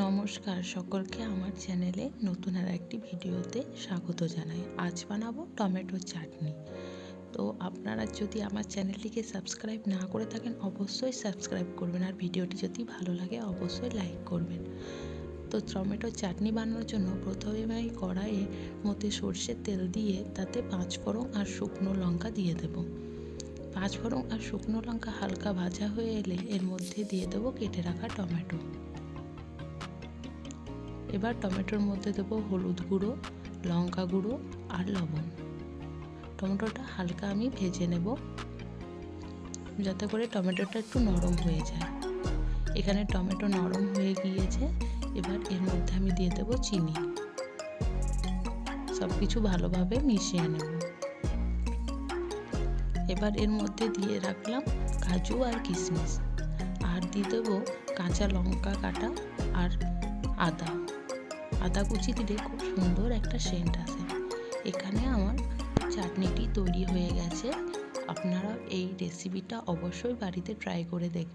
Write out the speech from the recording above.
নমস্কার সকলকে আমার চ্যানেলে নতুন আর একটি ভিডিওতে স্বাগত জানাই। আজ বানাবো টমেটো চাটনি। তো আপনারা যদি আমার চ্যানেলটিকে সাবস্ক্রাইব না করে থাকেন অবশ্যই সাবস্ক্রাইব করবেন, আর ভিডিওটি যদি ভালো লাগে অবশ্যই লাইক করবেন। তো টমেটো চাটনি বানানোর জন্য প্রথমে আমি কড়াইয়ের মধ্যে সরষের তেল দিয়ে তাতে 5 ফোড়ন আর শুকনো লঙ্কা দিয়ে দেবো। 5 ফোড়ন আর শুকনো লঙ্কা হালকা ভাজা হয়ে এলে এর মধ্যে দিয়ে দেবো কেটে রাখা টমেটো। এবার টমেটোর মধ্যে দেবো হলুদ গুঁড়ো, লঙ্কা গুঁড়ো আর লবণ। টমেটোটা হালকা আমি ভেজে নেব যাতে করে টমেটোটা একটু নরম হয়ে যায়। এখানে টমেটো নরম হয়ে গিয়েছে। এবার এর মধ্যে আমি দিয়ে দেবো চিনি। সব কিছু ভালোভাবে মিশিয়ে নেব। এবার এর মধ্যে দিয়ে রাখলাম কাজু আর কিশমিশ, আর দিয়ে দেবো কাঁচা লঙ্কা কাটা আর আদা কুচি দিলে খুব সুন্দর একটা সেন্ট আসে। এখানে আমার চাটনিটি তৈরি হয়ে গেছে। আপনারা এই রেসিপিটা অবশ্যই বাড়িতে ট্রাই করে দেখবেন।